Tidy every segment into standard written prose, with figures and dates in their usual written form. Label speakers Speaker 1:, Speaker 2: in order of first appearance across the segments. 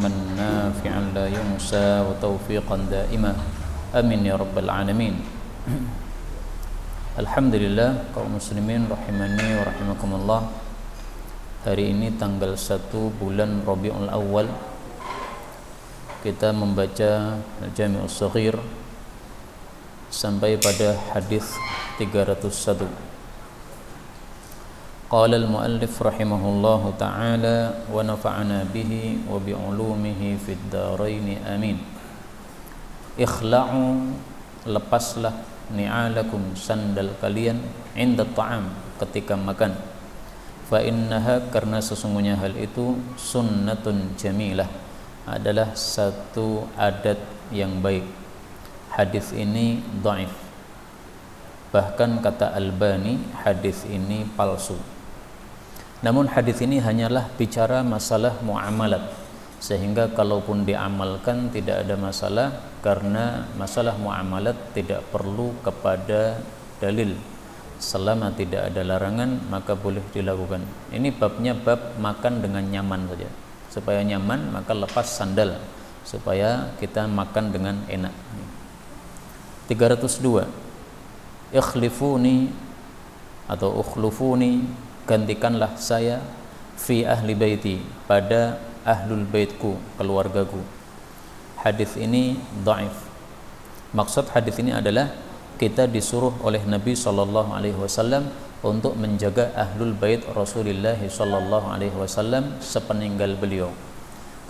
Speaker 1: علما نافعا لا ينسى وتوفيقا دائما آمين يا رب العالمين. Alhamdulillah kaum muslimin rahimani wa rahimakumullah. Hari ini tanggal 1 bulan Rabiul Awal, kita membaca Al-Jami'us Shaghir sampai pada hadis 301. Qala al-muallif rahimahullahu ta'ala wa nafa'ana bihi wa bi'ulumihi fid dharain amin. Ikhla'u, lepaslah ni'alakum, sandal kalian, inda ta'am, ketika makan. Fa innaha, karena sesungguhnya hal itu, sunnatun jamilah, adalah satu adat yang baik. Hadis ini dhaif. Bahkan kata Albani, hadis ini palsu. Namun hadis ini hanyalah bicara masalah muamalat, sehingga kalaupun diamalkan tidak ada masalah, karena masalah muamalat tidak perlu kepada dalil. Selama tidak ada larangan maka boleh dilakukan. Ini babnya bab makan dengan nyaman saja. Supaya nyaman maka lepas sandal, supaya kita makan dengan enak. 302. Ikhlifuni atau ukhlufuni, gantikanlah saya, fi ahli baiti, pada ahlul baitku, keluargaku. Hadis ini dhaif. Maksud hadis ini adalah kita disuruh oleh Nabi sallallahu alaihi wasallam untuk menjaga ahlul bait Rasulullah sallallahu alaihi wasallam sepeninggal beliau.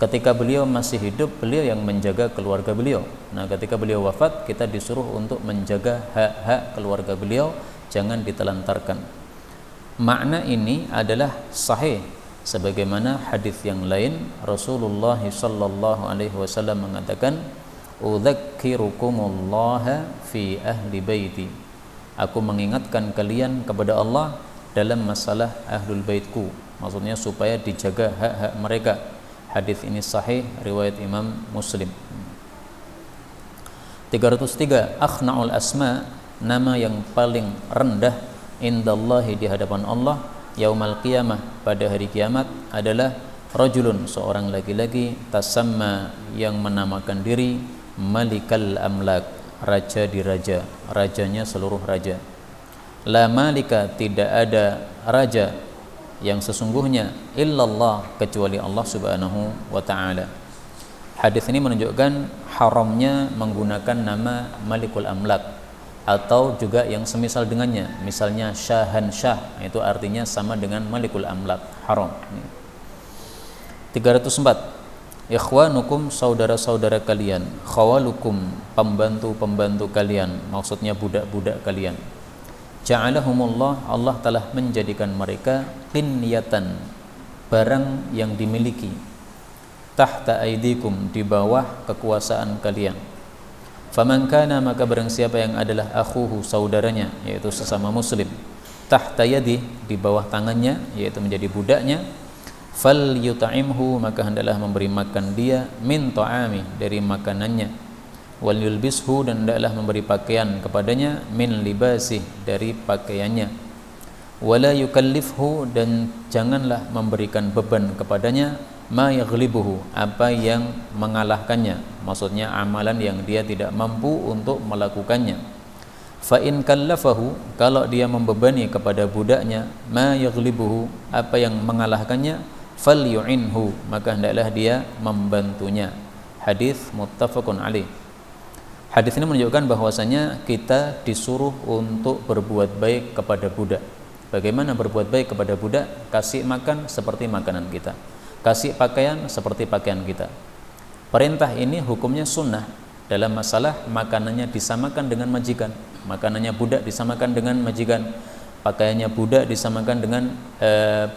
Speaker 1: Ketika beliau masih hidup, beliau yang menjaga keluarga beliau. Nah, ketika beliau wafat, kita disuruh untuk menjaga hak-hak keluarga beliau, jangan ditelantarkan. Makna ini adalah sahih, sebagaimana hadis yang lain Rasulullah sallallahu alaihi wasallam mengatakan, "Udzakkirukumullah fi ahli baiti." Aku mengingatkan kalian kepada Allah dalam masalah ahlul baitku. Maksudnya supaya dijaga hak-hak mereka. Hadis ini sahih, riwayat Imam Muslim. 303. Akhna'ul asma, nama yang paling rendah indallahi, di hadapan Allah, yaumal qiyamah, pada hari kiamat, adalah rajulun, seorang laki-laki, tasamma, yang menamakan diri malikal amlak, raja di raja, rajanya seluruh raja. La malika, tidak ada raja yang sesungguhnya, illallah, kecuali Allah subhanahu wa ta'ala. Hadis ini menunjukkan haramnya menggunakan nama malikul amlak, atau juga yang semisal dengannya, misalnya syahan syah, itu artinya sama dengan malikul amlak, haram. 304. Ikhwanukum, saudara-saudara kalian, khawalukum, pembantu-pembantu kalian, maksudnya budak-budak kalian. Ja'alahumullah, Allah telah menjadikan mereka qinyatan, barang yang dimiliki, tahta aidikum, di bawah kekuasaan kalian. Faman kana, maka barang siapa yang adalah akhuhu, saudaranya, yaitu sesama muslim, tahta yadi, di bawah tangannya, yaitu menjadi budaknya, fal yuta'imhu, maka hendaklah memberi makan dia, min ta'ami, dari makanannya, wal yulbishu, dan hendaklah memberi pakaian kepadanya, min libasih, dari pakaiannya, wala yukallifhu, dan janganlah memberikan beban kepadanya, ma yaghlibuhu, apa yang mengalahkannya, maksudnya amalan yang dia tidak mampu untuk melakukannya. Fa in kallafahu, kalau dia membebani kepada budaknya, ma yaghlibuhu, apa yang mengalahkannya, fal yu'inhu, maka hendaklah dia membantunya. Hadis muttafaqun alaih. Hadis ini menunjukkan bahwasanya kita disuruh untuk berbuat baik kepada budak. Bagaimana berbuat baik kepada budak? Kasih makan seperti makanan kita, kasih pakaian seperti pakaian kita. Perintah ini hukumnya sunnah. Dalam masalah makanannya disamakan dengan majikan, makanannya budak disamakan dengan majikan, pakaiannya budak disamakan dengan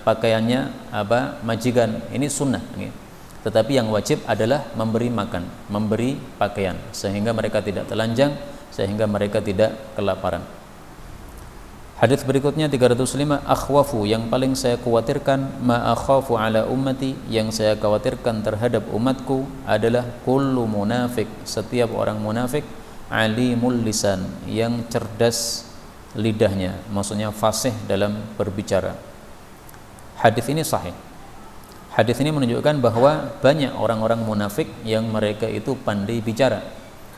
Speaker 1: pakaiannya majikan. Ini sunnah. Tetapi yang wajib adalah memberi makan, memberi pakaian, sehingga mereka tidak telanjang, sehingga mereka tidak kelaparan. Hadis berikutnya 305. Akhwafu, yang paling saya khawatirkan, ma akhafu ala ummati, yang saya khawatirkan terhadap umatku, adalah kullu munafik, setiap orang munafik, alimul lisan, yang cerdas lidahnya, maksudnya fasih dalam berbicara. Hadis ini sahih. Hadis ini menunjukkan bahwa banyak orang-orang munafik yang mereka itu pandai bicara,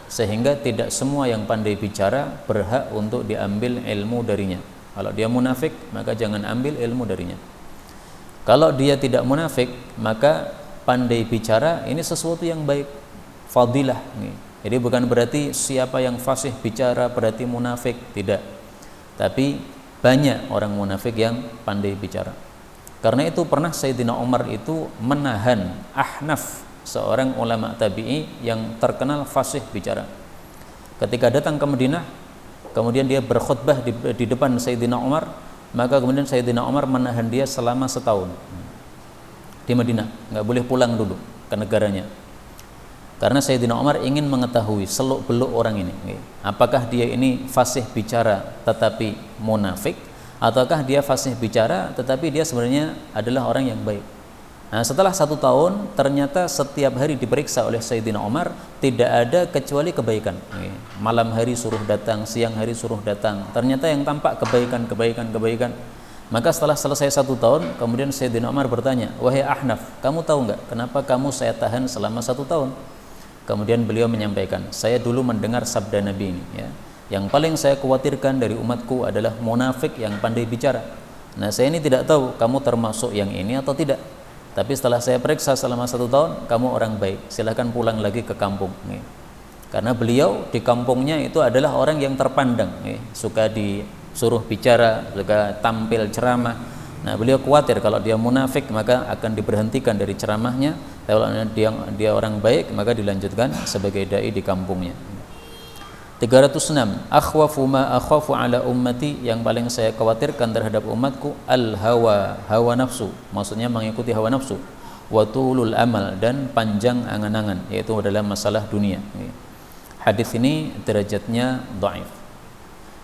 Speaker 1: sehingga tidak semua yang pandai bicara berhak untuk diambil ilmu darinya. Kalau dia munafik, maka jangan ambil ilmu darinya. Kalau dia tidak munafik, maka pandai bicara ini sesuatu yang baik, fadilah. Jadi bukan berarti siapa yang fasih bicara berarti munafik, tidak. Tapi banyak orang munafik yang pandai bicara. Karena itu pernah Sayyidina Umar itu menahan Ahnaf, seorang ulama tabi'i yang terkenal fasih bicara. Ketika datang ke Madinah, kemudian dia berkhutbah di depan Sayyidina Umar, maka kemudian Sayyidina Umar menahan dia selama setahun di Madinah, nggak boleh pulang dulu ke negaranya. Karena Sayyidina Umar ingin mengetahui seluk-beluk orang ini, apakah dia ini fasih bicara tetapi munafik, ataukah dia fasih bicara tetapi dia sebenarnya adalah orang yang baik. Nah, setelah 1 tahun ternyata setiap hari diperiksa oleh Sayyidina Umar, tidak ada kecuali kebaikan. Malam hari suruh datang, siang hari suruh datang, ternyata yang tampak kebaikan. Maka setelah selesai 1 tahun, kemudian Sayyidina Umar bertanya, wahai Ahnaf, kamu tahu nggak kenapa kamu saya tahan selama 1 tahun? Kemudian beliau menyampaikan, saya dulu mendengar sabda Nabi ini, ya, yang paling saya khawatirkan dari umatku adalah munafik yang pandai bicara. Nah, saya ini tidak tahu kamu termasuk yang ini atau tidak. Tapi setelah saya periksa selama 1 tahun, kamu orang baik. Silahkan pulang lagi ke kampung. Karena beliau di kampungnya itu adalah orang yang terpandang, suka disuruh bicara, suka tampil ceramah. Nah, beliau khawatir kalau dia munafik maka akan diberhentikan dari ceramahnya. Kalau dia orang baik maka dilanjutkan sebagai dai di kampungnya. 306. Akhwafu ma akhafu ala ummati, yang paling saya khawatirkan terhadap umatku hawa nafsu, maksudnya mengikuti hawa nafsu, wa tulul amal, dan panjang angan-angan, yaitu adalah masalah dunia. Hadis ini derajatnya dhaif.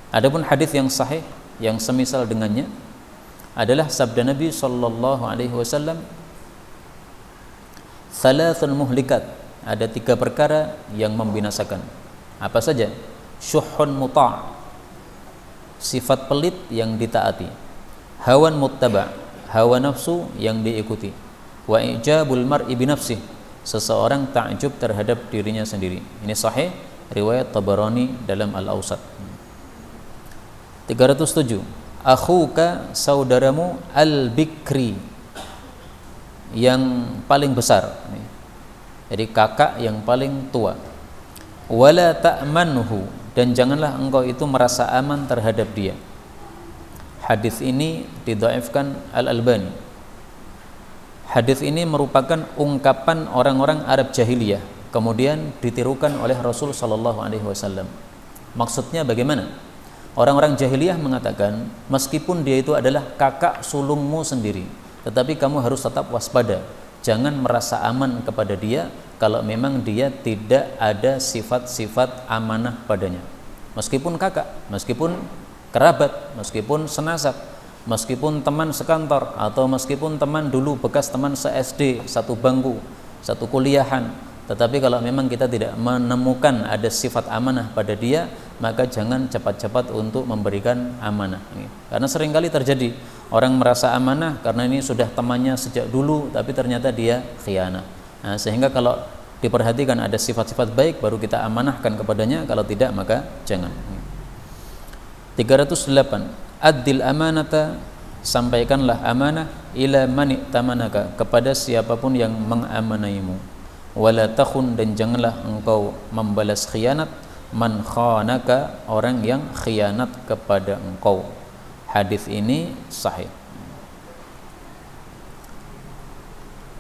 Speaker 1: Adapun hadis yang sahih yang semisal dengannya adalah sabda Nabi sallallahu alaihi wasallam, "Thalathun muhlikat", ada 3 perkara yang membinasakan. Apa saja? Syuhun muta', sifat pelit yang ditaati. Hawan muttaba', hawa nafsu yang diikuti. Wa ijabul mar'i bi nafsih, seseorang takjub terhadap dirinya sendiri. Ini sahih riwayat Tabarani dalam Al-Awsat. 307. Akhuka, saudaramu, al-bikri, yang paling besar. Jadi kakak yang paling tua. Wala ta'manhu, dan janganlah engkau itu merasa aman terhadap dia. Hadis ini didhaifkan Al-Albani. Hadis ini merupakan ungkapan orang-orang Arab jahiliyah, kemudian ditirukan oleh Rasul sallallahu alaihi wasallam. Maksudnya bagaimana? Orang-orang jahiliyah mengatakan, meskipun dia itu adalah kakak sulungmu sendiri, tetapi kamu harus tetap waspada. Jangan merasa aman kepada dia kalau memang dia tidak ada sifat-sifat amanah padanya. Meskipun kakak, meskipun kerabat, meskipun senasab, meskipun teman sekantor, atau meskipun teman dulu bekas teman se-SD, satu bangku, satu kuliahan, tetapi kalau memang kita tidak menemukan ada sifat amanah pada dia, maka jangan cepat-cepat untuk memberikan amanah. Karena seringkali terjadi orang merasa amanah karena ini sudah temannya sejak dulu, tapi ternyata dia khianah. Nah, sehingga kalau diperhatikan ada sifat-sifat baik baru kita amanahkan kepadanya, kalau tidak maka jangan. 308. Addil amanata, sampaikanlah amanah, ila man i'tamanaka, kepada siapapun yang mengamanaimu. Wala takhun, dan janganlah engkau membalas khianat, man khanaka, orang yang khianat kepada engkau. Hadis ini sahih.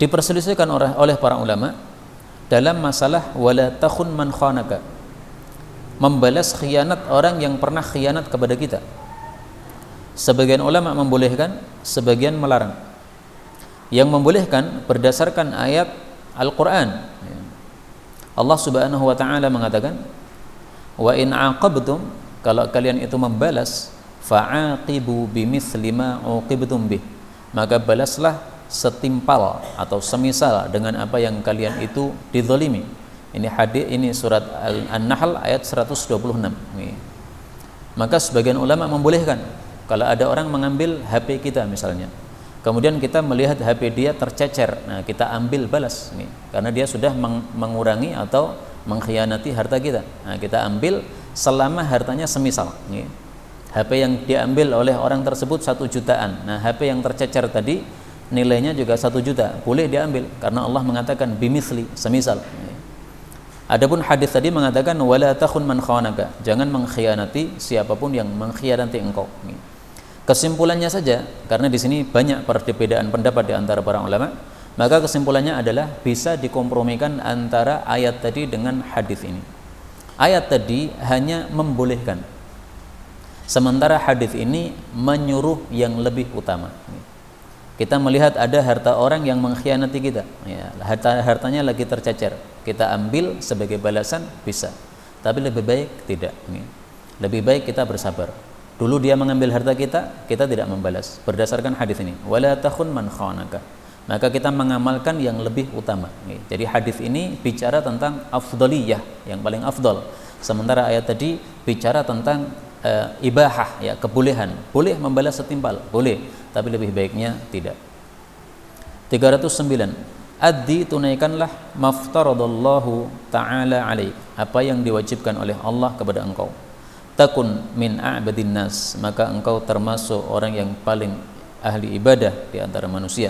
Speaker 1: Diperselisihkan oleh para ulama dalam masalah wala takhun man khanaka, membalas khianat orang yang pernah khianat kepada kita. Sebagian ulama membolehkan, sebagian melarang. Yang membolehkan berdasarkan ayat Al-Quran. Allah Subhanahu wa ta'ala mengatakan, wa in aqabtum, kalau kalian itu membalas, fa'aqibu bimithli ma uqibtum bih, maka balaslah setimpal atau semisal dengan apa yang kalian itu dizalimi. Ini hadis, ini surat An-Nahl ayat 126. Maka sebagian ulama membolehkan kalau ada orang mengambil HP kita misalnya, Kemudian kita melihat HP dia tercecer, nah kita ambil balas nih, karena dia sudah mengurangi atau mengkhianati harta kita. Nah kita ambil selama hartanya semisal nih. HP yang diambil oleh orang tersebut 1 jutaan. Nah HP yang tercecer tadi nilainya juga 1 juta, boleh diambil karena Allah mengatakan bimithli, semisal. Adapun hadis tadi mengatakan wala takhun man khanaka, jangan mengkhianati siapapun yang mengkhianati engkau. Kesimpulannya saja, karena di sini banyak perbedaan pendapat di antara para ulama, maka kesimpulannya adalah bisa dikompromikan antara ayat tadi dengan hadis ini. Ayat tadi hanya membolehkan, sementara hadis ini menyuruh yang lebih utama. Kita melihat ada harta orang yang mengkhianati kita, ya, hartanya lagi tercecer, kita ambil sebagai balasan bisa, tapi lebih baik tidak. Lebih baik kita bersabar. Dulu dia mengambil harta kita, kita tidak membalas berdasarkan hadis ini. Wala takhun man khanaka. Maka kita mengamalkan yang lebih utama. Jadi hadis ini bicara tentang afdaliyah, yang paling afdal. Sementara ayat tadi bicara tentang ibahah, ya, kebolehan. Boleh membalas setimpal, boleh, tapi lebih baiknya tidak. 309. Addi, tunaikanlah maftaradallahu ta'ala alaik, apa yang diwajibkan oleh Allah kepada engkau. Takun min a'badin nas, maka engkau termasuk orang yang paling ahli ibadah di antara manusia.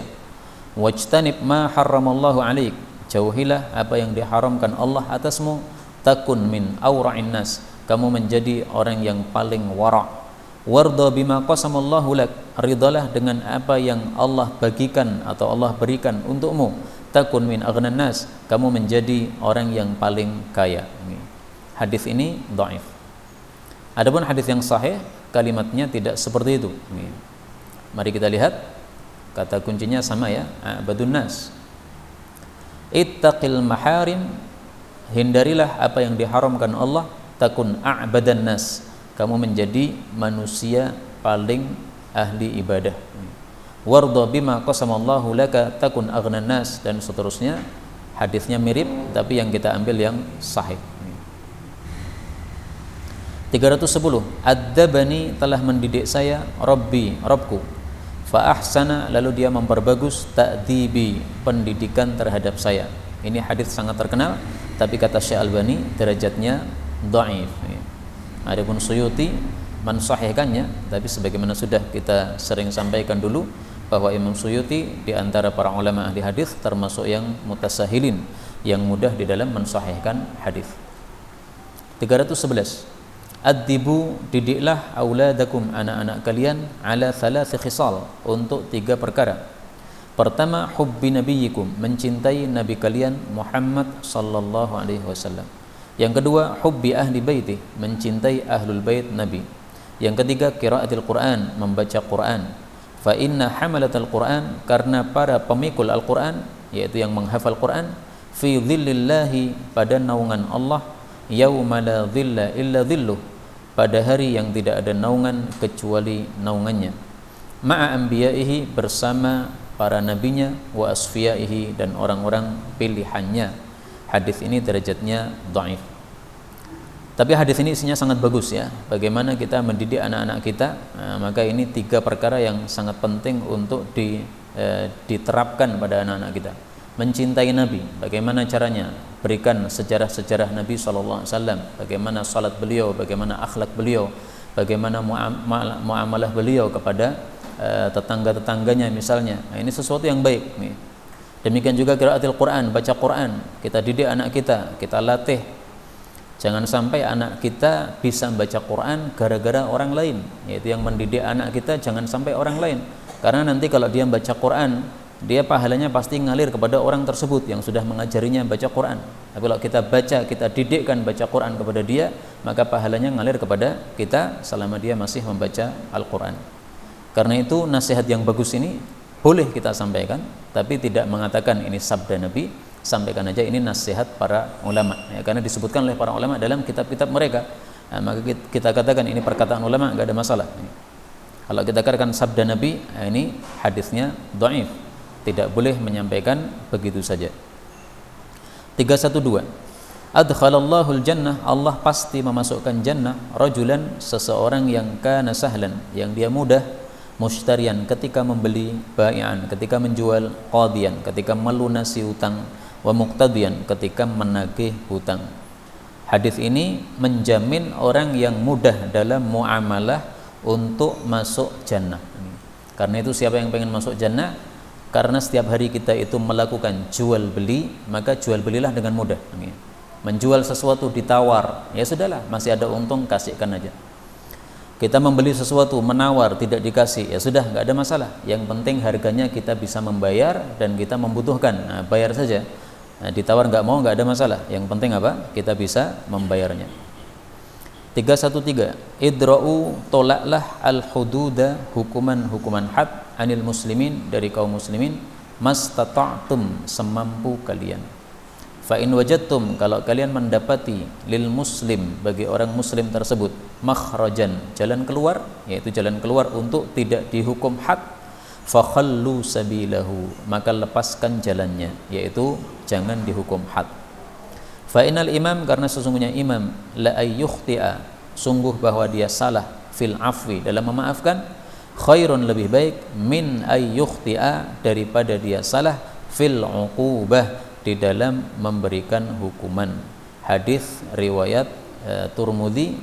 Speaker 1: Wajtanib ma harramallahu alaik, jauhilah apa yang diharamkan Allah atasmu. Takun min awra'in nas, kamu menjadi orang yang paling wara'. Warda bima qasamallahu lak, ridalah dengan apa yang Allah bagikan atau Allah berikan untukmu. Takun min aghnan nas, kamu menjadi orang yang paling kaya. Hadis ini dhaif. Adapun hadis yang sahih, kalimatnya tidak seperti itu. Mari kita lihat, kata kuncinya sama, ya, a'badun nas. Ittaqil maharim, hindarilah apa yang diharamkan Allah. Takun a'badan nas, kamu menjadi manusia paling ahli ibadah. Warda bima qasamallahu laka, takun aghnan nas, dan seterusnya. Hadisnya mirip, tapi yang kita ambil yang sahih. 310. Ad-dabani, telah mendidik saya Rabbi, Rabbku. Fa ahsana, lalu dia memperbagus ta'dibi, pendidikan terhadap saya. Ini hadis sangat terkenal, tapi kata Syekh Albani derajatnya dhaif. Adapun Suyuti mensahihkannya, tapi sebagaimana sudah kita sering sampaikan dulu bahwa Imam Suyuti di antara para ulama ahli hadis termasuk yang mutasahilin, yang mudah di dalam mensahihkan hadis. 311. Addibu, didiklah auladakum, anak-anak kalian, ala thalathi khisal, untuk 3 perkara. Pertama, hubbi nabiyikum, mencintai nabi kalian Muhammad sallallahu alaihi wasallam. Yang kedua, hubbi ahli baiti, mencintai ahlul bait nabi. Yang ketiga, qiraatil Quran, membaca Quran. Fa inna hamalatal Quran, karena para pemikul Al-Quran, yaitu yang menghafal Quran, fi dhillillahi, pada naungan Allah, yauma la dhilla illa dhilluh, pada hari yang tidak ada naungan kecuali naungannya. Ma'a anbiya'ihi, bersama para nabinya, wa asfiyaihi, dan orang-orang pilihannya. Hadis ini derajatnya dhaif. Tapi hadis ini isinya sangat bagus, ya. Bagaimana kita mendidik anak-anak kita, maka ini 3 perkara yang sangat penting untuk diterapkan pada anak-anak kita. Mencintai Nabi, bagaimana caranya? Berikan sejarah-sejarah Nabi SAW, bagaimana salat beliau, bagaimana akhlak beliau, bagaimana muamalah beliau kepada tetangga-tetangganya misalnya. Nah, ini sesuatu yang baik nih. Demikian juga qiraatil Quran, baca Quran, kita didik anak kita latih. Jangan sampai anak kita bisa membaca Quran gara-gara orang lain, yaitu yang mendidik anak kita jangan sampai orang lain. Karena nanti kalau dia membaca Quran, dia pahalanya pasti ngalir kepada orang tersebut yang sudah mengajarinya baca Quran. Tapi kalau kita baca, kita didikkan baca Quran kepada dia, maka pahalanya ngalir kepada kita selama dia masih membaca Al-Quran. Karena itu nasihat yang bagus ini boleh kita sampaikan, tapi tidak mengatakan ini sabda Nabi, sampaikan aja ini nasihat para ulama, ya, karena disebutkan oleh para ulama dalam kitab-kitab mereka. Nah, maka kita katakan ini perkataan ulama, nggak ada masalah. Kalau kita katakan sabda Nabi, nah ini hadisnya dhaif, tidak boleh menyampaikan begitu saja. 312. Adkhalallahul jannah, Allah pasti memasukkan jannah rajulan, seseorang yang kana sahlan, yang dia mudah, mushtarian ketika membeli, bai'an ketika menjual, qadiyan ketika melunasi hutang, wa muqtadiyan ketika menagih hutang. Hadis ini menjamin orang yang mudah dalam muamalah untuk masuk jannah. Karena itu siapa yang pengen masuk jannah? Karena setiap hari kita itu melakukan jual beli, maka jual belilah dengan mudah. Menjual sesuatu ditawar, ya sudahlah, masih ada untung, kasihkan aja. Kita membeli sesuatu, menawar, tidak dikasih, ya sudah, nggak ada masalah. Yang penting harganya kita bisa membayar dan kita membutuhkan, nah, bayar saja. Nah, ditawar nggak mau, nggak ada masalah. Yang penting apa? Kita bisa membayarnya. 313. Idra'u tolaklah al-hududa, hukuman had anil muslimin, dari kaum muslimin, mastata'tum, semampu kalian. Fa in wajadtum, kalau kalian mendapati, lil muslim, bagi orang muslim tersebut, makhrajan, jalan keluar, yaitu jalan keluar untuk tidak dihukum had, fa khallu sabilahu, maka lepaskan jalannya, yaitu jangan dihukum had. Fa innal imam, karena sesungguhnya imam, la ayyukhti'a, sungguh bahwa dia salah, fil afwi, dalam memaafkan, khairun, lebih baik, min ayyukhti'a, daripada dia salah, fil uqubah, di dalam memberikan hukuman. Hadis riwayat Turmudi,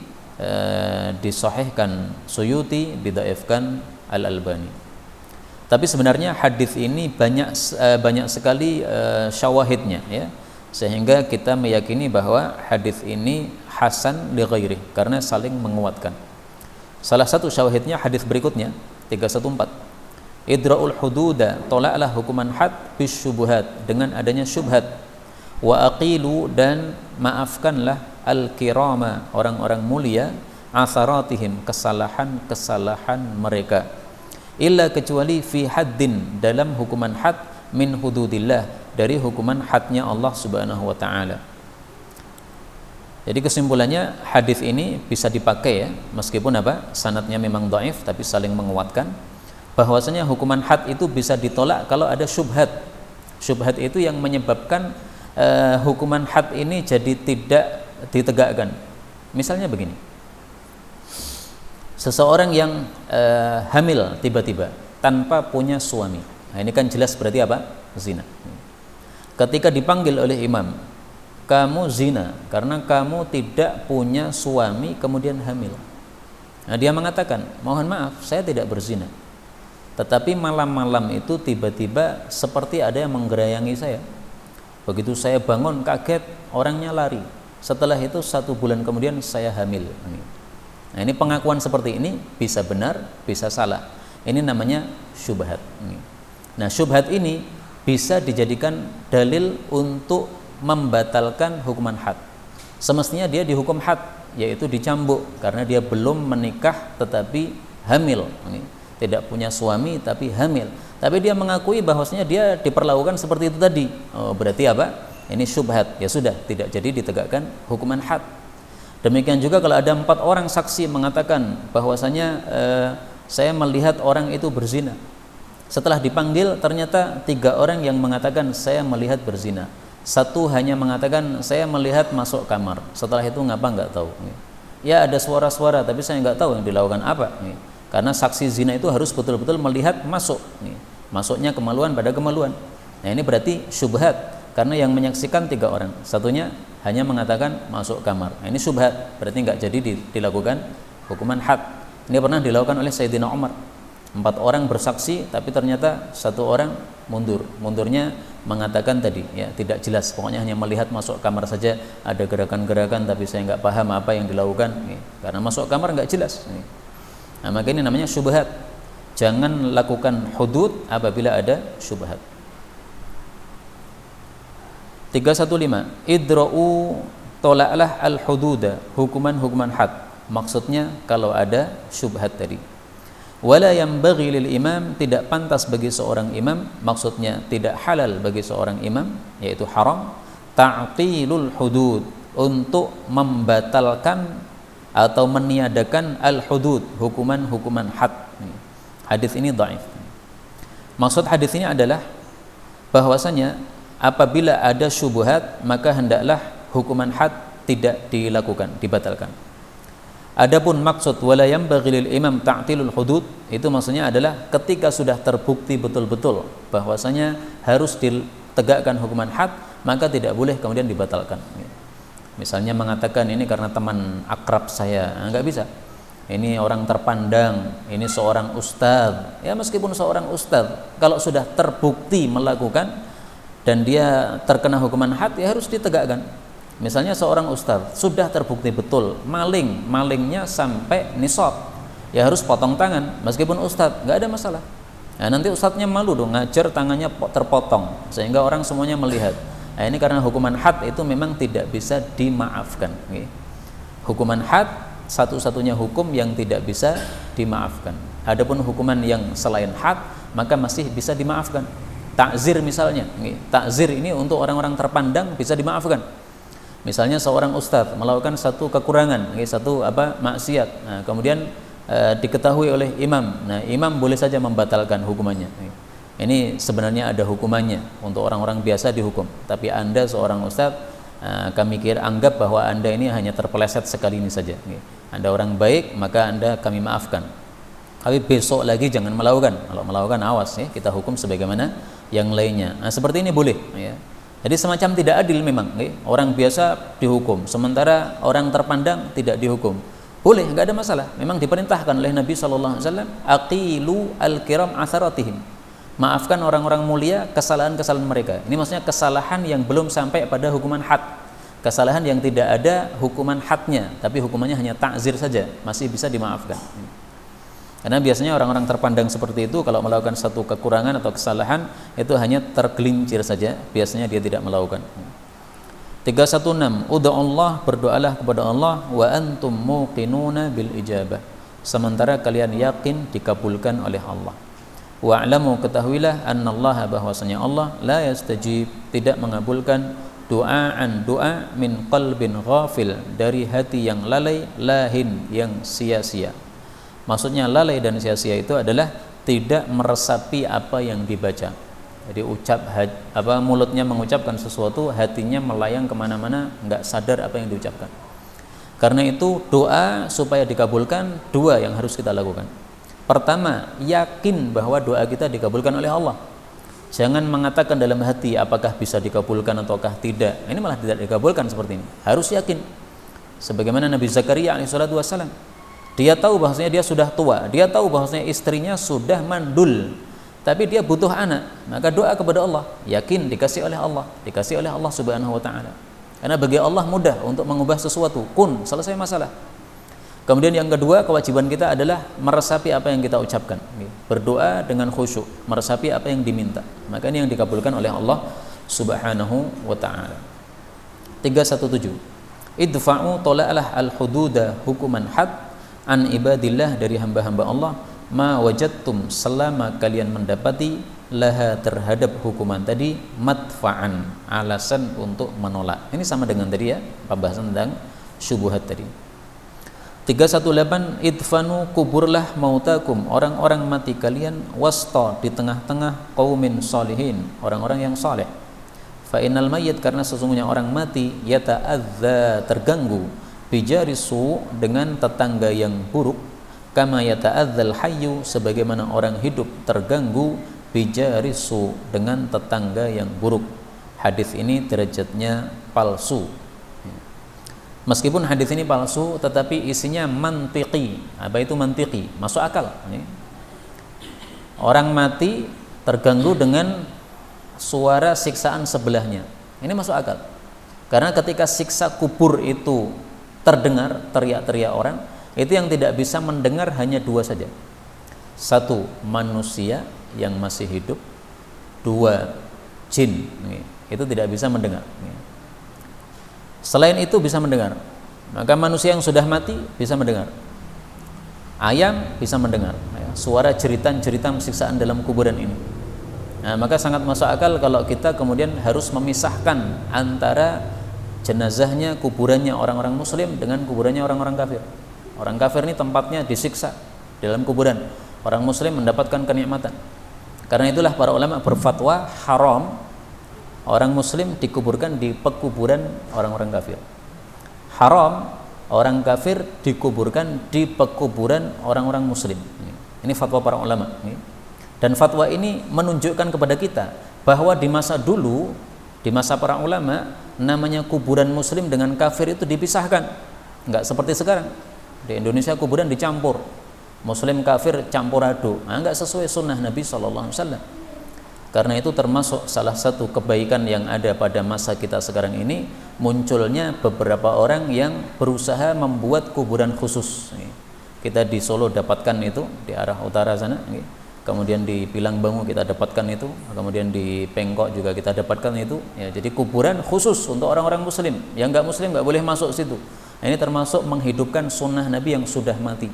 Speaker 1: disahihkan Suyuti, didhaifkan Al-Albani. Tapi sebenarnya hadis ini banyak sekali syawahidnya, ya, sehingga kita meyakini bahwa hadis ini hasan li ghairi, karena saling menguatkan. Salah satu syawahidnya hadis berikutnya 314. Idra'ul hududa, tolaklah hukuman had, bis syubuhat, dengan adanya syubhat, wa aqilu, dan maafkanlah al-kirama, orang-orang mulia, atharatihim, kesalahan-kesalahan mereka, illa, kecuali fi haddin, dalam hukuman had, min hududillah, dari hukuman hadnya Allah subhanahu wa ta'ala. Jadi kesimpulannya hadis ini bisa dipakai, ya, meskipun apa, sanadnya memang dhaif, tapi saling menguatkan bahwasanya hukuman had itu bisa ditolak kalau ada syubhat. Syubhat itu yang menyebabkan hukuman had ini jadi tidak ditegakkan. Misalnya begini, seseorang yang hamil tiba-tiba tanpa punya suami, nah ini kan jelas berarti apa? Zina. Ketika dipanggil oleh imam, kamu zina karena kamu tidak punya suami kemudian hamil. Nah, dia mengatakan, mohon maaf, saya tidak berzina, tetapi malam-malam itu tiba-tiba seperti ada yang menggerayangi saya. Begitu saya bangun kaget, orangnya lari. Setelah itu 1 bulan kemudian saya hamil. Nah, ini pengakuan seperti ini bisa benar, bisa salah. Ini namanya syubhat. Nah, syubhat ini bisa dijadikan dalil untuk membatalkan hukuman had. Semestinya dia dihukum had, yaitu dicambuk karena dia belum menikah tetapi hamil. Tidak punya suami tapi hamil, tapi dia mengakui bahwasanya dia diperlakukan seperti itu tadi. Oh, berarti apa? Ini syubhat, ya sudah, tidak jadi ditegakkan hukuman had. Demikian juga kalau ada 4 orang saksi mengatakan bahwasanya saya melihat orang itu berzina. Setelah dipanggil ternyata 3 orang yang mengatakan saya melihat berzina, 1 hanya mengatakan saya melihat masuk kamar. Setelah itu ngapa nggak tahu. Ya ada suara-suara tapi saya nggak tahu yang dilakukan apa. Karena saksi zina itu harus betul-betul melihat masuk, masuknya kemaluan pada kemaluan. Nah, ini berarti syubhat, karena yang menyaksikan 3 orang, 1-nya hanya mengatakan masuk kamar. Nah, ini syubhat, berarti nggak jadi dilakukan hukuman had. Ini pernah dilakukan oleh Sayyidina Umar. 4 orang bersaksi, tapi ternyata 1 orang mundur. Mundurnya mengatakan tadi, ya tidak jelas, pokoknya hanya melihat masuk kamar saja, ada gerakan-gerakan, tapi saya nggak paham apa yang dilakukan, karena masuk kamar nggak jelas. Nah, maka ini namanya syubhat. Jangan lakukan hudud apabila ada syubhat. 315. Idra'u, tolaklah al-hududa, hukuman-hukuman had. Maksudnya kalau ada syubhat tadi. Wala yanbaghi lil imam, tidak pantas bagi seorang imam, maksudnya tidak halal bagi seorang imam, yaitu haram, ta'tilul hudud, untuk membatalkan atau meniadakan al-hudud, hukuman-hukuman had. Hadis ini dhaif. Maksud hadis ini adalah bahwasanya apabila ada syubhat maka hendaklah hukuman had tidak dilakukan, dibatalkan. Adapun maksud wala yanbaghi lil imam ta'tilul hudud, itu maksudnya adalah ketika sudah terbukti betul-betul bahwasanya harus ditegakkan hukuman had, maka tidak boleh kemudian dibatalkan. Misalnya mengatakan ini karena teman akrab saya, enggak bisa. Ini orang terpandang, ini seorang ustadz. Ya meskipun seorang ustadz, kalau sudah terbukti melakukan dan dia terkena hukuman had, ya harus ditegakkan. Misalnya seorang ustadz sudah terbukti betul malingnya sampai nisab, ya harus potong tangan meskipun ustadz, nggak ada masalah. Nah, nanti ustadznya malu dong ngajar tangannya terpotong sehingga orang semuanya melihat. Nah, ini karena hukuman had itu memang tidak bisa dimaafkan. Hukuman had satu-satunya hukum yang tidak bisa dimaafkan. Adapun hukuman yang selain had maka masih bisa dimaafkan. Takzir misalnya, takzir ini untuk orang-orang terpandang bisa dimaafkan. Misalnya seorang ustadz melakukan satu kekurangan, satu maksiat, nah, kemudian diketahui oleh imam. Nah, imam boleh saja membatalkan hukumannya. Ini sebenarnya ada hukumannya untuk orang-orang biasa dihukum. Tapi Anda seorang ustadz, kami anggap bahwa Anda ini hanya terpeleset sekali ini saja. Anda orang baik, maka Anda kami maafkan. Tapi besok lagi jangan melakukan. Kalau melakukan awas ya, kita hukum sebagaimana yang lainnya. Nah, seperti ini boleh ya. Jadi semacam tidak adil memang, orang biasa dihukum, sementara orang terpandang tidak dihukum. Boleh, nggak ada masalah. Memang diperintahkan oleh Nabi SAW, aqilu al-kiram atharatihim. Maafkan orang-orang mulia kesalahan-kesalahan mereka. Ini maksudnya kesalahan yang belum sampai pada hukuman had. Kesalahan yang tidak ada hukuman hadnya, tapi hukumannya hanya takzir saja, masih bisa dimaafkan. Karena biasanya orang-orang terpandang seperti itu kalau melakukan satu kekurangan atau kesalahan itu hanya tergelincir saja, biasanya dia tidak melakukan. 316, ud'ullah, berdoalah kepada Allah, wa antum muqinuna bil ijabah, sementara kalian yakin dikabulkan oleh Allah. Wa'lamu, ketahuilah, annallaha, bahwasanya Allah, la yastajib, tidak mengabulkan doaan doa min qalbin ghafil, dari hati yang lalai, lahin, yang sia-sia. Maksudnya lalai dan sia-sia itu adalah tidak meresapi apa yang dibaca. Jadi mulutnya mengucapkan sesuatu, hatinya melayang kemana-mana, nggak sadar apa yang diucapkan. Karena itu doa supaya dikabulkan, dua yang harus kita lakukan. Pertama, yakin bahwa doa kita dikabulkan oleh Allah. Jangan mengatakan dalam hati apakah bisa dikabulkan ataukah tidak. Ini malah tidak dikabulkan seperti ini. Harus yakin. Sebagaimana Nabi Zakaria alaihissalatu wassalam, dia tahu bahwasanya dia sudah tua, dia tahu bahwasanya istrinya sudah mandul, tapi dia butuh anak, maka doa kepada Allah, yakin dikasih oleh Allah Subhanahu wa taala. Karena bagi Allah mudah untuk mengubah sesuatu, kun, selesai masalah. Kemudian yang kedua, kewajiban kita adalah meresapi apa yang kita ucapkan. Berdoa dengan khusyuk, meresapi apa yang diminta. Maka ini yang dikabulkan oleh Allah Subhanahu wa taala. 317. Idfa'u tola'alah al-hududa, hukuman had, an ibadillah, dari hamba-hamba Allah, ma wajadtum, selama kalian mendapati, laha, terhadap hukuman tadi, madfa'an, alasan untuk menolak. Ini sama dengan tadi ya, pembahasan tentang syubhat tadi. 318, idfanu, kuburlah mautakum, orang-orang mati kalian, wasta, di tengah-tengah, qaumin salihin, orang-orang yang saleh. Fa innal mayyit, karena sesungguhnya orang mati, yata'adza, terganggu, bijarisu, dengan tetangga yang buruk, kama yata'adzal hayyu, sebagaimana orang hidup terganggu, bijarisu, dengan tetangga yang buruk. Hadis ini derajatnya palsu. Meskipun hadis ini palsu, tetapi isinya mantiki. Apa itu mantiki? Masuk akal. Orang mati terganggu dengan suara siksaan sebelahnya. Ini masuk akal. Karena ketika siksa kubur itu terdengar, teriak-teriak orang, itu yang tidak bisa mendengar hanya dua saja. Satu, manusia yang masih hidup. Dua, jin. Itu tidak bisa mendengar. Selain itu bisa mendengar. Maka manusia yang sudah mati bisa mendengar. Ayam bisa mendengar suara jeritan-jeritan siksaan dalam kuburan ini. Nah, maka sangat masuk akal kalau kita kemudian harus memisahkan antara jenazahnya, kuburannya orang-orang muslim dengan kuburannya orang-orang kafir. Orang kafir ini tempatnya disiksa dalam kuburan. Orang muslim mendapatkan kenikmatan. Karena itulah para ulama berfatwa haram orang muslim dikuburkan di pekuburan orang-orang kafir. Haram orang kafir dikuburkan di pekuburan orang-orang muslim. Ini fatwa para ulama. Dan fatwa ini menunjukkan kepada kita bahwa di masa dulu, di masa para ulama, namanya kuburan muslim dengan kafir itu dipisahkan. Enggak seperti sekarang. Di Indonesia kuburan dicampur. Muslim kafir campur aduk. Enggak sesuai sunnah Nabi SAW. Karena itu termasuk salah satu kebaikan yang ada pada masa kita sekarang ini, munculnya beberapa orang yang berusaha membuat kuburan khusus. Kita di Solo dapatkan itu, di arah utara sana, kemudian di Pilangbangu kita dapatkan itu, kemudian di Pengkok juga kita dapatkan itu. Ya, jadi kuburan khusus untuk orang-orang muslim. Yang enggak muslim enggak boleh masuk situ. Ini termasuk menghidupkan sunnah Nabi yang sudah mati.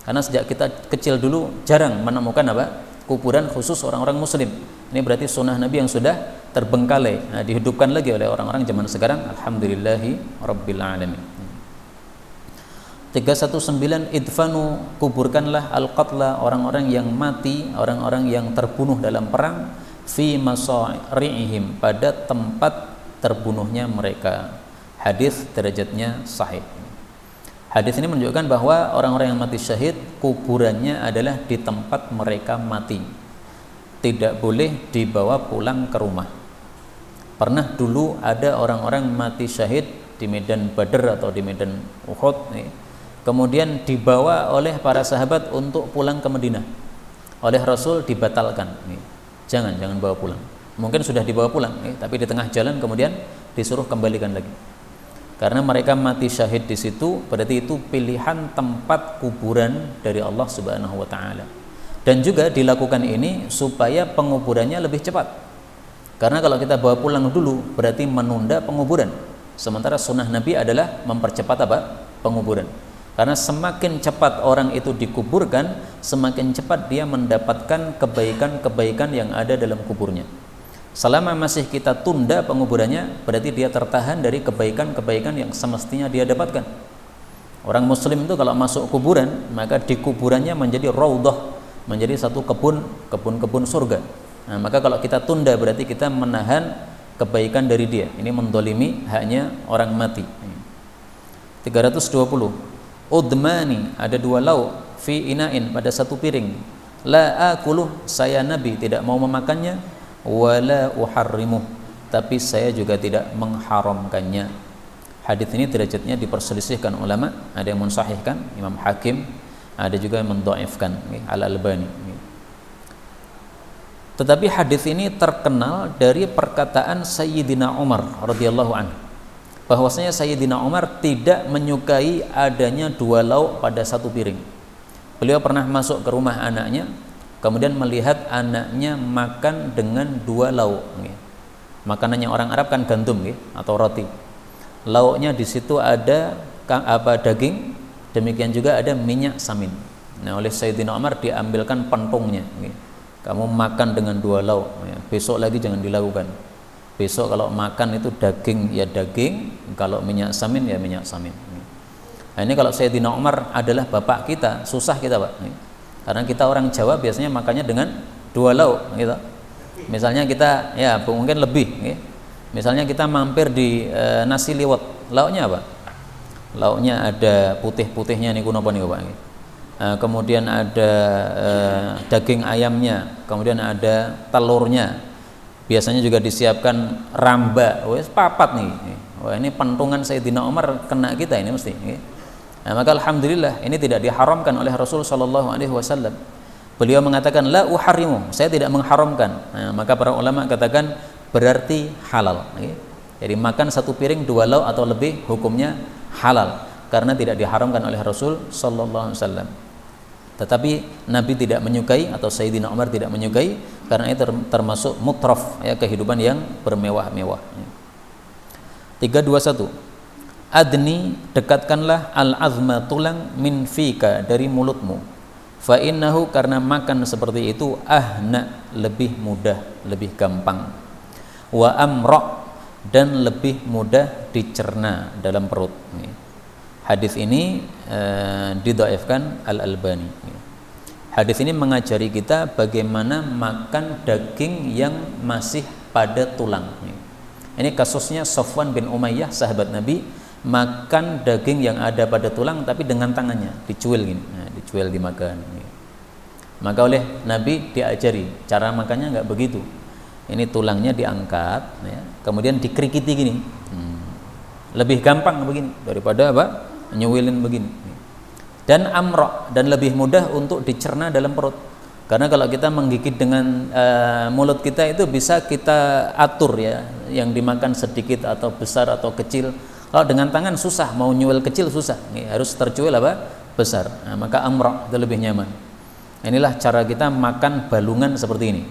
Speaker 1: Karena sejak kita kecil dulu jarang menemukan kuburan khusus orang-orang muslim. Ini berarti sunnah Nabi yang sudah terbengkalai. Nah, dihidupkan lagi oleh orang-orang zaman sekarang. Alhamdulillahi Rabbil Alamin. 319 idfanu, kuburkanlah al-qatla, orang-orang yang mati, orang-orang yang terbunuh dalam perang, fi masari'ihim, pada tempat terbunuhnya mereka. Hadis derajatnya sahih. Hadis ini menunjukkan bahwa orang-orang yang mati syahid kuburannya adalah di tempat mereka mati. Tidak boleh dibawa pulang ke rumah. Pernah dulu ada orang-orang mati syahid di medan Badr atau di medan Uhud, kemudian dibawa oleh para sahabat untuk pulang ke Madinah. Oleh Rasul dibatalkan. Jangan bawa pulang. Mungkin sudah dibawa pulang, tapi di tengah jalan kemudian disuruh kembalikan lagi. Karena mereka mati syahid di situ, berarti itu pilihan tempat kuburan dari Allah Subhanahu wa taala. Dan juga dilakukan ini supaya penguburannya lebih cepat. Karena kalau kita bawa pulang dulu berarti menunda penguburan. Sementara sunnah Nabi adalah mempercepat penguburan. Karena semakin cepat orang itu dikuburkan, semakin cepat dia mendapatkan kebaikan-kebaikan yang ada dalam kuburnya. Selama masih kita tunda penguburannya, berarti dia tertahan dari kebaikan-kebaikan yang semestinya dia dapatkan. Orang muslim itu kalau masuk kuburan, maka di kuburannya menjadi raudhah, menjadi satu kebun surga. Nah, maka kalau kita tunda berarti kita menahan kebaikan dari dia. Ini mendolimi haknya orang mati. 320. Udmani, ada dua lauk, fi ina'in, pada satu piring. La akuluh, saya Nabi tidak mau memakannya, wala uharrimuh, tapi saya juga tidak mengharamkannya. Hadis ini derajatnya diperselisihkan ulama, ada yang mensahihkan, Imam Hakim, ada juga yang mendhaifkan, Al-Albani. Tetapi hadis ini terkenal dari perkataan Sayyidina Umar radhiyallahu anhu, bahwasanya Sayyidina Umar tidak menyukai adanya dua lauk pada satu piring. Beliau pernah masuk ke rumah anaknya, kemudian melihat anaknya makan dengan dua lauk. Makanannya orang Arab kan gandum atau roti. Lauknya di situ ada daging, demikian juga ada minyak samin. Nah, oleh Sayyidina Umar diambilkan pentungnya. Kamu makan dengan dua lauk, besok lagi jangan dilakukan. Besok kalau makan itu daging ya daging, kalau minyak samin ya minyak samin. Nah, ini kalau Sayyidina Umar adalah bapak kita, susah kita Pak. Karena kita orang Jawa biasanya makannya dengan dua lauk gitu. Misalnya kita ya mungkin lebih misalnya kita mampir di nasi liwet, lauknya apa? Lauknya ada putih-putihnya nih kuno apa nih Pak. Kemudian ada daging ayamnya, kemudian ada telurnya. Biasanya juga disiapkan ramba, wes papat nih. Wah, ini pentungan Sayyidina Umar kena kita ini mesti. Nah, maka alhamdulillah ini tidak diharamkan oleh Rasul sallallahu alaihi wasallam. Beliau mengatakan la uharrimu, saya tidak mengharamkan. Nah, maka para ulama katakan berarti halal. Jadi makan satu piring dua lauk atau lebih hukumnya halal karena tidak diharamkan oleh Rasul sallallahu alaihi wasallam. Tetapi Nabi tidak menyukai atau Sayyidina Umar tidak menyukai karena itu termasuk mutraf, ya, kehidupan yang bermewah-mewah. 321. Adni, dekatkanlah al-azma, tulang, min fika, dari mulutmu. Fa innahu, karena makan seperti itu, ahna, lebih mudah, lebih gampang. Wa amra, dan lebih mudah dicerna dalam perut. Hadis ini didhaifkan Al-Albani. Hadis ini mengajari kita bagaimana makan daging yang masih pada tulang. Ini kasusnya Safwan bin Umayyah, sahabat Nabi, makan daging yang ada pada tulang tapi dengan tangannya dicuil gini, nah, dicuil dimakan. Maka oleh Nabi diajari cara makannya nggak begitu. Ini tulangnya diangkat, ya, kemudian dikerikiti gini, lebih gampang begini daripada apa? Nyuwilin begini. Dan amrok, dan lebih mudah untuk dicerna dalam perut. Karena kalau kita menggigit dengan mulut kita itu bisa kita atur ya, yang dimakan sedikit atau besar atau kecil. Kalau dengan tangan susah, mau nyuwil kecil susah, harus tercuil apa? Besar. Nah, maka amrok itu lebih nyaman. Inilah cara kita makan balungan seperti ini.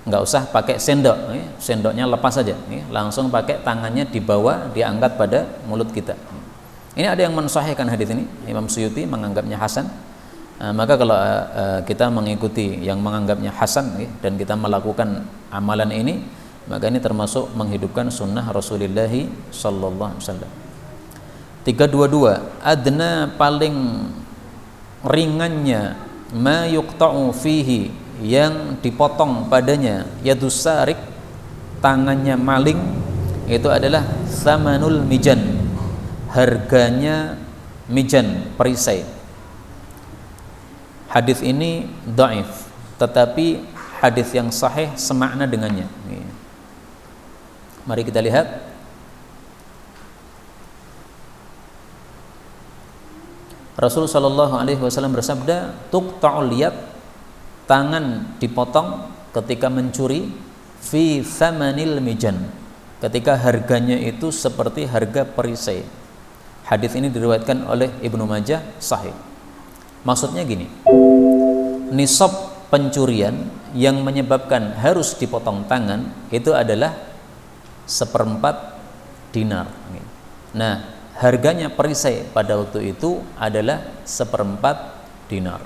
Speaker 1: Nggak usah pakai sendok, sendoknya lepas saja, langsung pakai tangannya dibawa, diangkat pada mulut kita. Ini ada yang mensahihkan hadis ini, Imam Suyuti menganggapnya hasan. Maka kalau kita mengikuti yang menganggapnya hasan dan kita melakukan amalan ini, maka ini termasuk menghidupkan sunnah Rasulullah sallallahu alaihi wasallam. 322, adna paling ringannya ma yuqta'u fihi, yang dipotong padanya yadus sarik, tangannya maling, itu adalah samanul mijan, harganya mijan, perisai. Hadis ini dhaif, tetapi hadis yang sahih semakna dengannya. Mari kita lihat. Rasul sallallahu alaihi wasallam bersabda, tuqta'ul yad, tangan dipotong ketika mencuri, fi thamanil mijan, ketika harganya itu seperti harga perisai. Hadis ini diriwayatkan oleh Ibnu Majah, sahih. Maksudnya gini, nisab pencurian yang menyebabkan harus dipotong tangan itu adalah 1/4 dinar. Nah, harganya perisai pada waktu itu adalah 1/4 dinar.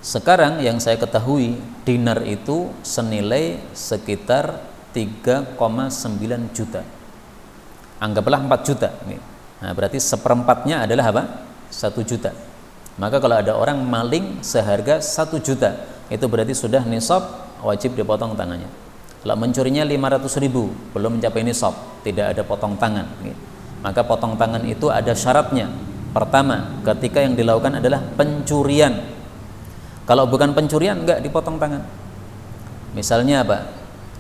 Speaker 1: Sekarang yang saya ketahui, dinar itu senilai sekitar 3,9 juta. Anggaplah 4 juta. Nah, berarti 1/4-nya adalah apa? 1 juta. Maka kalau ada orang maling seharga 1 juta, itu berarti sudah nisab, wajib dipotong tangannya. Kalau mencurinya 500.000, belum mencapai nisab, tidak ada potong tangan. Maka potong tangan itu ada syaratnya. Pertama, ketika yang dilakukan adalah pencurian. Kalau bukan pencurian, enggak dipotong tangan. Misalnya apa?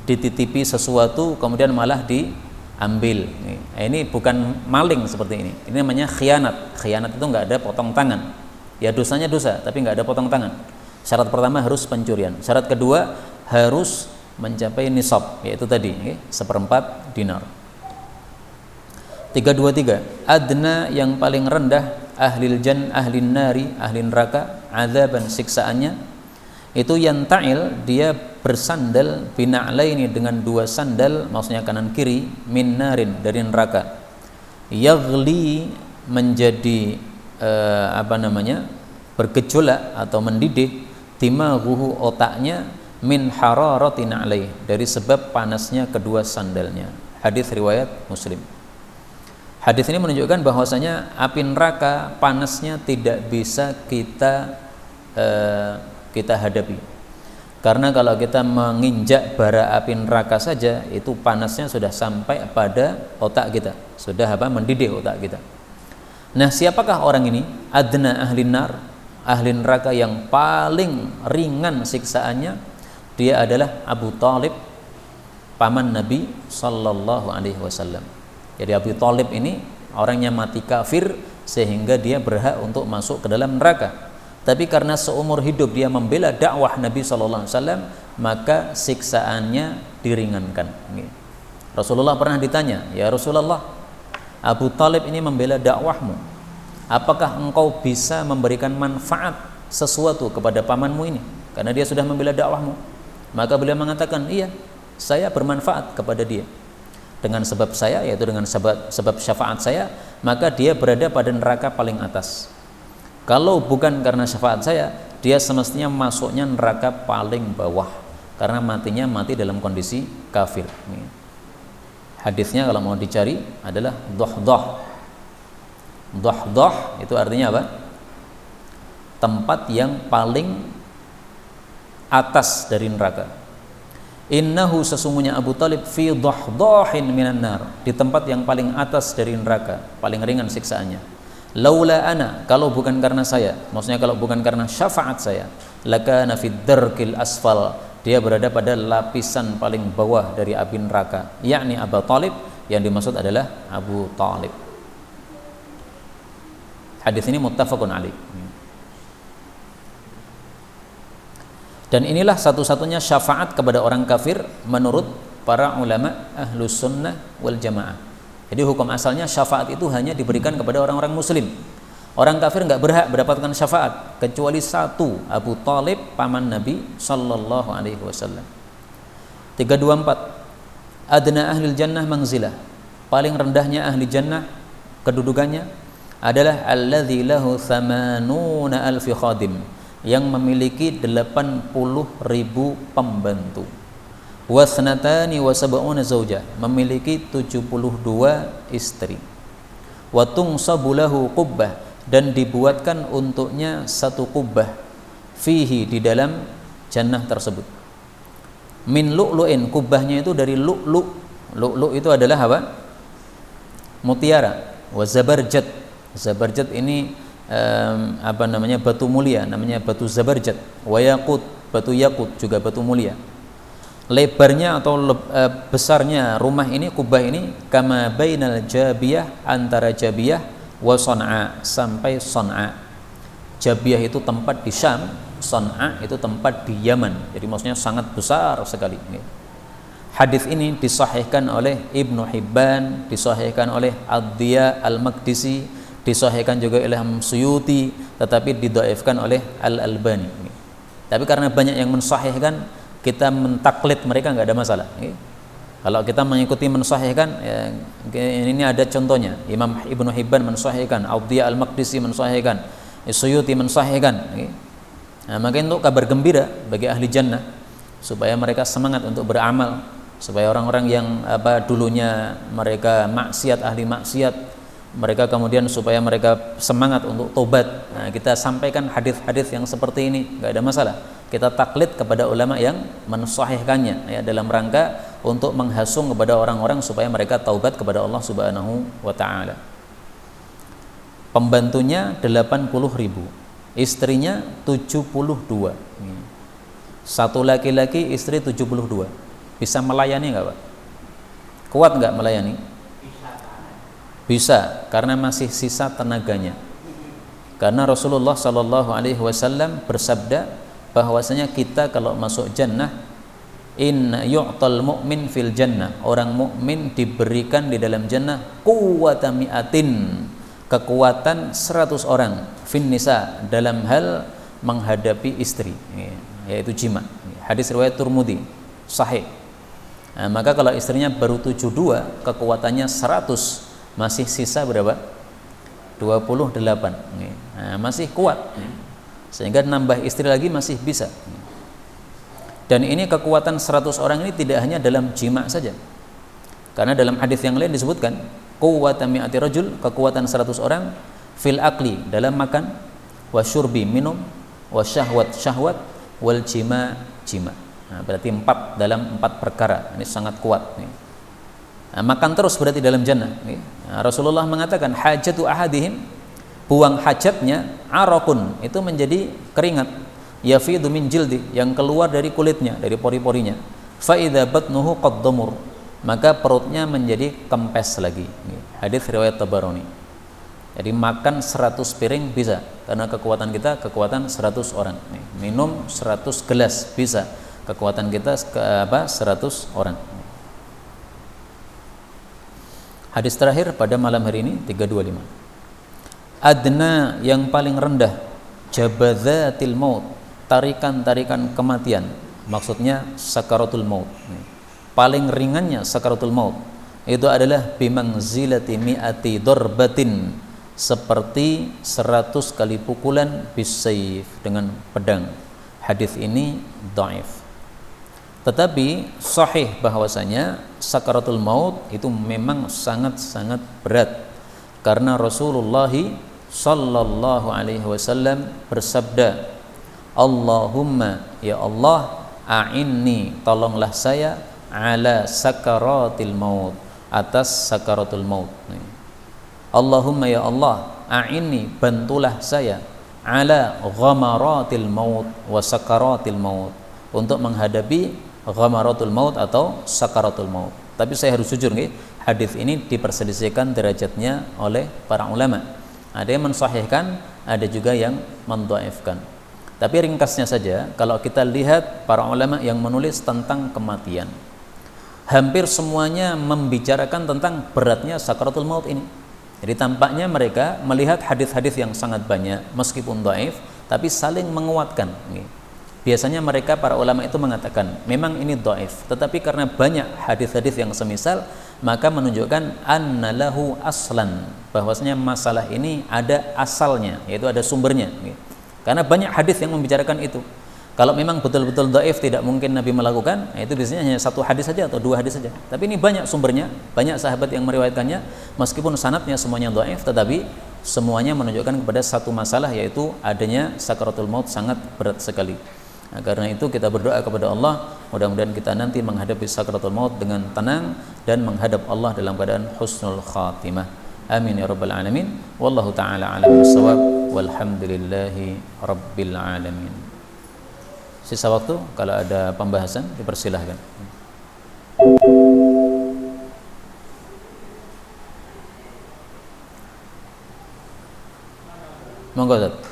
Speaker 1: Dititipi sesuatu kemudian malah diambil. Ini bukan maling seperti ini. Ini namanya khianat. Khianat itu enggak ada potong tangan. Ya dosanya dosa, tapi enggak ada potong tangan. Syarat pertama harus pencurian. Syarat kedua harus mencapai nisab, yaitu tadi 1/4 dinar. 323, adna yang paling rendah, ahlil ahlin nari, ahlin neraka, azaban siksaannya, itu yanta'il, dia bersandal, bina'laini, dengan 2 sandal, maksudnya kanan kiri, min narin, dari neraka, yaghli, menjadi bergejolak atau mendidih, dimaghuhu, otaknya, min hararati na'laih, dari sebab panasnya kedua sandalnya. Hadis riwayat Muslim. Hadis ini menunjukkan bahwasanya api neraka panasnya tidak bisa kita hadapi. Karena kalau kita menginjak bara api neraka saja, itu panasnya sudah sampai pada otak kita, sudah mendidih otak kita. Nah, siapakah orang ini? Adna ahlin nar, ahli neraka yang paling ringan siksaannya, dia adalah Abu Thalib, paman Nabi sallallahu alaihi wasallam. Jadi Abu Thalib ini orangnya mati kafir sehingga dia berhak untuk masuk ke dalam neraka. Tapi karena seumur hidup dia membela dakwah Nabi sallallahu alaihi wasallam, maka siksaannya diringankan. Rasulullah pernah ditanya, "Ya Rasulullah, Abu Thalib ini membela dakwahmu. Apakah engkau bisa memberikan manfaat sesuatu kepada pamanmu ini? Karena dia sudah membela dakwahmu." Maka beliau mengatakan, "Iya, saya bermanfaat kepada dia. Dengan sebab saya, yaitu dengan sebab syafaat saya, maka dia berada pada neraka paling atas. Kalau bukan karena syafaat saya, dia semestinya masuknya neraka paling bawah, karena matinya mati dalam kondisi kafir." Hadisnya kalau mau dicari adalah dohdoh. Dohdoh itu artinya apa? Tempat yang paling atas dari neraka. Innahu sesungguhnya Abu Talib fi dhahdahin minan nar, di tempat yang paling atas dari neraka, paling ringan siksaannya. Laula ana, kalau bukan karena saya, maksudnya kalau bukan karena syafaat saya, lakana fid darkil asfal, dia berada pada lapisan paling bawah dari api neraka, yakni Abu Talib, yang dimaksud adalah Abu Talib. Hadis ini muttafaqun alaih. Dan inilah satu-satunya syafaat kepada orang kafir menurut para ulama ahlus sunnah wal jamaah. Jadi hukum asalnya syafaat itu hanya diberikan kepada orang-orang muslim. Orang kafir nggak berhak mendapatkan syafaat kecuali satu, Abu Talib, paman Nabi sallallahu alaihi wasallam. 324. Adna ahlil jannah manzilah, paling rendahnya ahli jannah kedudukannya adalah alladzi lahu 80 alfi khadim, yang memiliki 80.000 pembantu. Wasnatani wa sab'una zauja, memiliki 72 istri. Wa tungsabu lahu qubbah, dan dibuatkan untuknya satu kubbah, fihi, di dalam jannah tersebut. Min lu'lu'in, kubbahnya itu dari lu'lu'. Lu'lu' itu adalah apa? Mutiara. Wa zabarjad, zabarjad ini batu mulia, namanya batu zabarjad. Wa yaqut, batu yakut juga batu mulia. Lebarnya atau besarnya rumah ini, kubah ini, kama bainal Jabiyah, antara Jabiyah wa Son'a, sampai Son'a. Jabiyah itu tempat di Syam, Son'a itu tempat di Yaman. Jadi maksudnya sangat besar sekali. Hadis ini disahihkan oleh Ibnu Hibban, disahihkan oleh Ad-Diya Al-Maqdisi, disahihkan juga oleh Suyuti, tetapi didhaifkan oleh Al-Albani. Tapi karena banyak yang mensahihkan, kita mentaklid mereka nggak ada masalah. Kalau kita mengikuti mensahihkan, ya, ini ada contohnya. Imam Ibnu Hibban mensahihkan, Ad-Diya Al-Maqdisi mensahihkan, Suyuti mensahihkan. Nah, maka itu kabar gembira bagi ahli jannah, supaya mereka semangat untuk beramal, supaya orang-orang yang dulunya mereka maksiat, ahli maksiat, mereka kemudian supaya mereka semangat untuk tobat. Nah, kita sampaikan hadis-hadis yang seperti ini, nggak ada masalah. Kita taklid kepada ulama yang mensahihkannya, ya, dalam rangka untuk menghasung kepada orang-orang supaya mereka taubat kepada Allah Subhanahu wa taala. Pembantunya 80.000, istrinya 72. Satu laki-laki, istri 72. Bisa melayani nggak, Pak? Kuat nggak melayani? Bisa, karena masih sisa tenaganya. Karena Rasulullah Shallallahu Alaihi Wasallam bersabda bahwasanya kita kalau masuk jannah, inna yu'tal mu'min fil jannah, orang mukmin diberikan di dalam jannah quwwata mi'atin, kekuatan 100 orang, fin nisa, dalam hal menghadapi istri, yaitu jima. Hadis riwayat Tirmidzi sahih. Nah, maka kalau istrinya baru 72, kekuatannya 100, masih sisa berapa? 28. Nah, masih kuat, sehingga nambah istri lagi masih bisa. Dan ini kekuatan 100 orang ini tidak hanya dalam jima saja, karena dalam hadis yang lain disebutkan quwwata mi'ati rajul, kekuatan 100 orang, fil akli, dalam makan, wa syurbi, minum, wa syahwat, syahwat, wal jima, jima. Nah, berarti 4 dalam 4 perkara. Ini sangat kuat. Nah, makan terus berarti dalam jannah. Nah, Rasulullah mengatakan hajatu ahadihim, buang hajatnya, arakun, itu menjadi keringat, yafidu min jildi, yang keluar dari kulitnya, dari pori-porinya. Fa idza batnuhu qad damur, maka perutnya menjadi kempes lagi. Hadis riwayat Tabarani. Jadi makan 100 piring bisa, karena kekuatan kita kekuatan 100 orang. Minum 100 gelas bisa, kekuatan kita 100 orang. Hadis terakhir pada malam hari ini 325. Adna, yang paling rendah, jabadzatil maut, tarikan-tarikan kematian, maksudnya sakaratul maut. Paling ringannya sakaratul maut itu adalah bimangzilati mi'ati darbatin, seperti 100 kali pukulan bisayf, dengan pedang. Hadis ini dhaif. Tetapi sahih bahwasanya sakaratul maut itu memang sangat-sangat berat, karena Rasulullah sallallahu alaihi wasallam bersabda, Allahumma, ya Allah, a'inni, tolonglah saya, ala sakaratil maut, atas sakaratul maut. Allahumma ya Allah, a'inni, bantulah saya, ala ghamaratil maut wa sakaratil maut, untuk menghadapi ghamaratul maut atau sakaratul maut. Tapi saya harus jujur nih, hadis ini diperselisihkan derajatnya oleh para ulama. Ada yang mensahihkan, ada juga yang mendhaifkan. Tapi ringkasnya saja, kalau kita lihat para ulama yang menulis tentang kematian, hampir semuanya membicarakan tentang beratnya sakaratul maut ini. Jadi tampaknya mereka melihat hadis-hadis yang sangat banyak, meskipun dhaif, tapi saling menguatkan. Biasanya mereka para ulama itu mengatakan memang ini dhaif, tetapi karena banyak hadis-hadis yang semisal, maka menunjukkan annalahu aslan, bahwasanya masalah ini ada asalnya, yaitu ada sumbernya. Karena banyak hadis yang membicarakan itu. Kalau memang betul-betul dhaif, tidak mungkin Nabi melakukan, itu biasanya hanya satu hadis saja atau dua hadis saja. Tapi ini banyak sumbernya, banyak sahabat yang meriwayatkannya, meskipun sanadnya semuanya dhaif, tetapi semuanya menunjukkan kepada satu masalah, yaitu adanya sakaratul maut sangat berat sekali. Nah, karena itu kita berdoa kepada Allah, mudah-mudahan kita nanti menghadapi sakaratul maut dengan tenang dan menghadap Allah dalam keadaan husnul khatimah. Amin ya rabbal alamin. Wallahu taala a'lam bissawab. Walhamdulillahi rabbil alamin. Sisa waktu kalau ada pembahasan dipersilahkan. Monggo Ustaz.